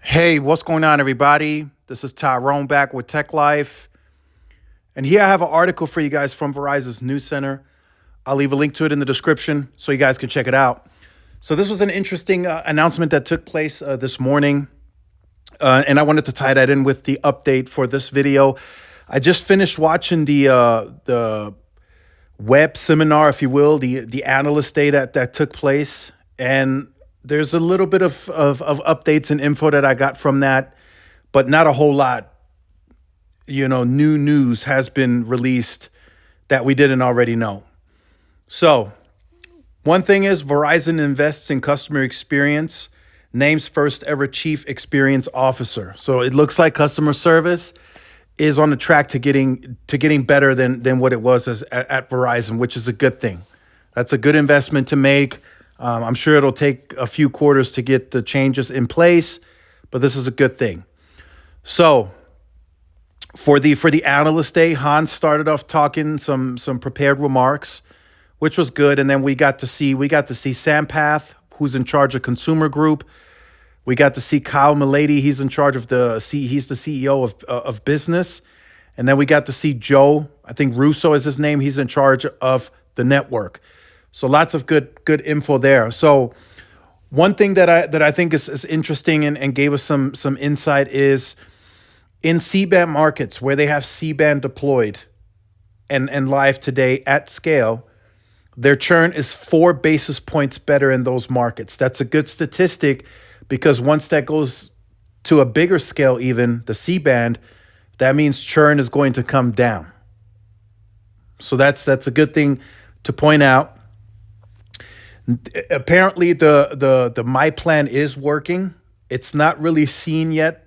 Hey, what's going on, everybody? This is Tyrone back with Tech Life. And here I have an article for you guys from Verizon's News Center. I'll leave a link to it in the description so you guys can check it out. So, this was an interesting announcement that took place this morning. And I wanted to tie that in with the update for this video. I just finished watching the web seminar, if you will, the analyst day that took place. And there's a little bit of updates and info that I got from that, but not a whole lot. New news has been released that we didn't already know. So, one thing is Verizon invests in customer experience, names first ever chief experience officer. So it looks like customer service is on the track to getting better than what it was at Verizon, which is a good thing. That's a good investment to make. I'm sure it'll take a few quarters to get the changes in place, but this is a good thing. So for the analyst day, Hans started off talking some prepared remarks, which was good, and then we got to see Sampath, who's in charge of consumer group. We got to see Kyle Milady. He's in charge of he's the CEO of business. And then we got to see Joe, I think Russo is his name. He's in charge of the network. So lots of good info there. So one thing that I think is interesting and gave us some insight is in C-band markets where they have C-band deployed and live today at scale, their churn is 4 basis points better in those markets. That's a good statistic, because once that goes to a bigger scale, even the C-band, that means churn is going to come down. So that's a good thing to point out. Apparently, the My Plan is working. It's not really seen yet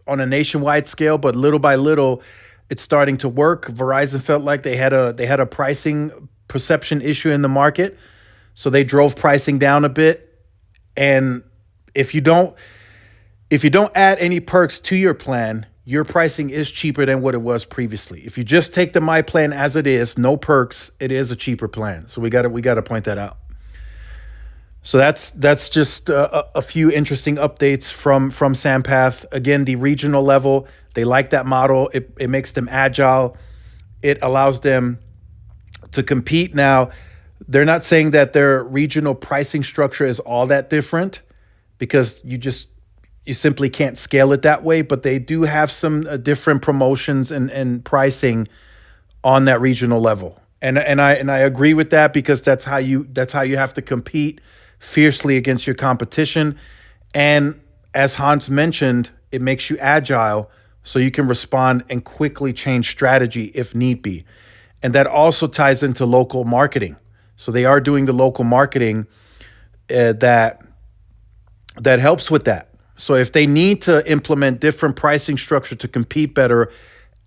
on a nationwide scale, but little by little, it's starting to work. Verizon felt like they had a pricing perception issue in the market, so they drove pricing down a bit. And if you don't add any perks to your plan, your pricing is cheaper than what it was previously. If you just take the My Plan as it is, no perks, it is a cheaper plan. So we got to point that out. So that's just a few interesting updates from Sampath. Again, the regional level, they like that model. It makes them agile. It allows them to compete. Now, they're not saying that their regional pricing structure is all that different, because you simply can't scale it that way. But they do have some different promotions and pricing on that regional level. And I agree with that, because that's how you have to compete fiercely against your competition. And as Hans mentioned, it makes you agile, so you can respond and quickly change strategy if need be. And that also ties into local marketing. So they are doing the local marketing that helps with that. So if they need to implement different pricing structure to compete better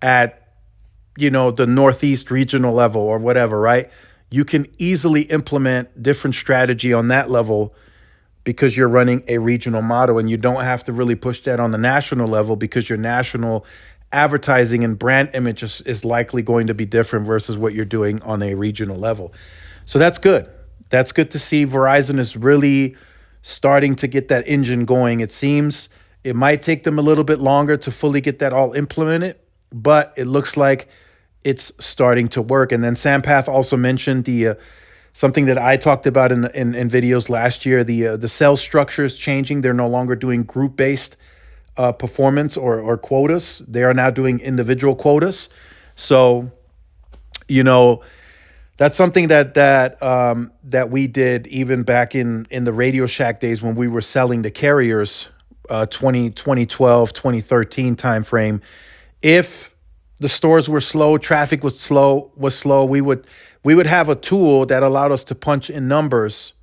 at the Northeast regional level or whatever, right? You can easily implement different strategy on that level, because you're running a regional model, and you don't have to really push that on the national level, because your national advertising and brand image is likely going to be different versus what you're doing on a regional level. So that's good. That's good to see. Verizon is really starting to get that engine going. It seems it might take them a little bit longer to fully get that all implemented, but it looks like it's starting to work. And then Sampath also mentioned the something that I talked about in videos last year. The sales structure is changing. They're no longer doing group-based performance or quotas. They are now doing individual quotas. So, that's something that we did even back in the Radio Shack days when we were selling the carriers, 2012, 2013 timeframe. If the stores were slow, traffic was slow, we would have a tool that allowed us to punch in numbers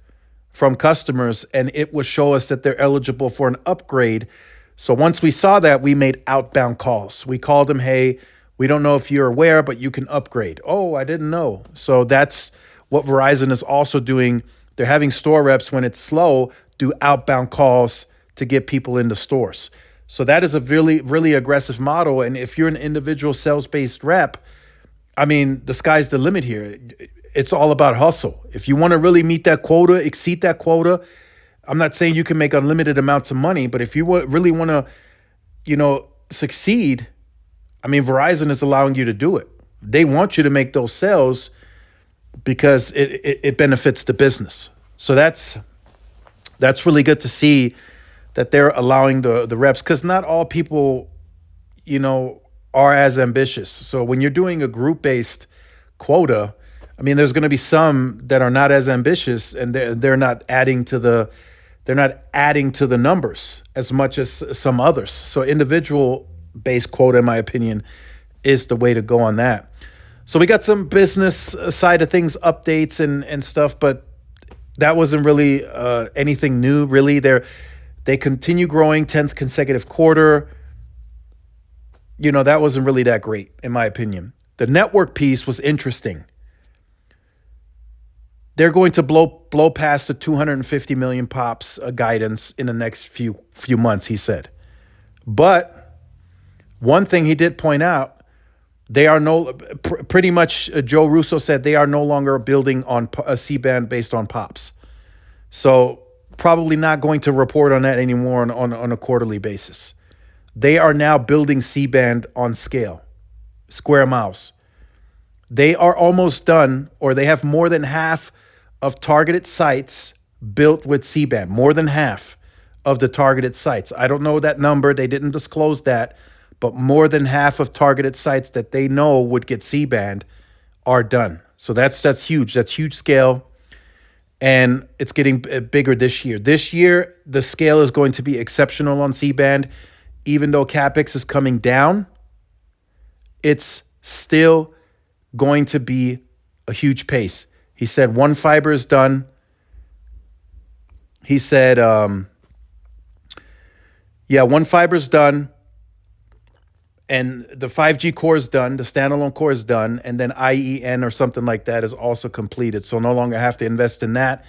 from customers, and it would show us that they're eligible for an upgrade. So once we saw that, we made outbound calls. We called them, hey, we don't know if you're aware, but you can upgrade. Oh, I didn't know. So that's what Verizon is also doing. They're having store reps, when it's slow, do outbound calls to get people into stores. So that is a really, really aggressive model. And if you're an individual sales-based rep, I mean, the sky's the limit here. It's all about hustle. If you want to really meet that quota, exceed that quota, I'm not saying you can make unlimited amounts of money, but if you really want to, succeed, I mean, Verizon is allowing you to do it. They want you to make those sales because it benefits the business. So that's really good to see that they're allowing the reps, because not all people, are as ambitious. So when you're doing a group based quota, I mean, there's going to be some that are not as ambitious, and they're not adding to the numbers as much as some others. So individual based quota, in my opinion, is the way to go on that. So we got some business side of things updates and stuff, but that wasn't really anything new. Really, they continue growing, 10th consecutive quarter. That wasn't really that great, in my opinion. The network piece was interesting. They're going to blow past the 250 million pops guidance in the next few months, he said. But one thing he did point out, they are pretty much, Joe Russo said they are no longer building on a C-band based on pops. So probably not going to report on that anymore on a quarterly basis. They are now building C-band on scale, square miles. They are almost done, or they have more than half of targeted sites built with C-band, more than half of the targeted sites. I don't know that number. They didn't disclose that, but more than half of targeted sites that they know would get C-band are done. So that's huge. That's huge scale. And it's getting bigger this year. This year, the scale is going to be exceptional on C-band. Even though CapEx is coming down, it's still going to be a huge pace. He said one fiber is done. He said, one fiber is done. And the 5G core is done. The standalone core is done. And then IEN or something like that is also completed. So no longer have to invest in that.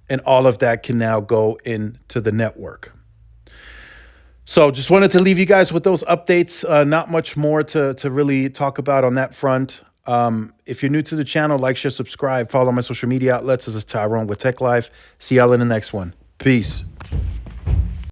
And all of that can now go into the network. So just wanted to leave you guys with those updates. Not much more to really talk about on that front. If you're new to the channel, like, share, subscribe, follow my social media outlets. This is Tyrone with Tech Life. See y'all in the next one. Peace.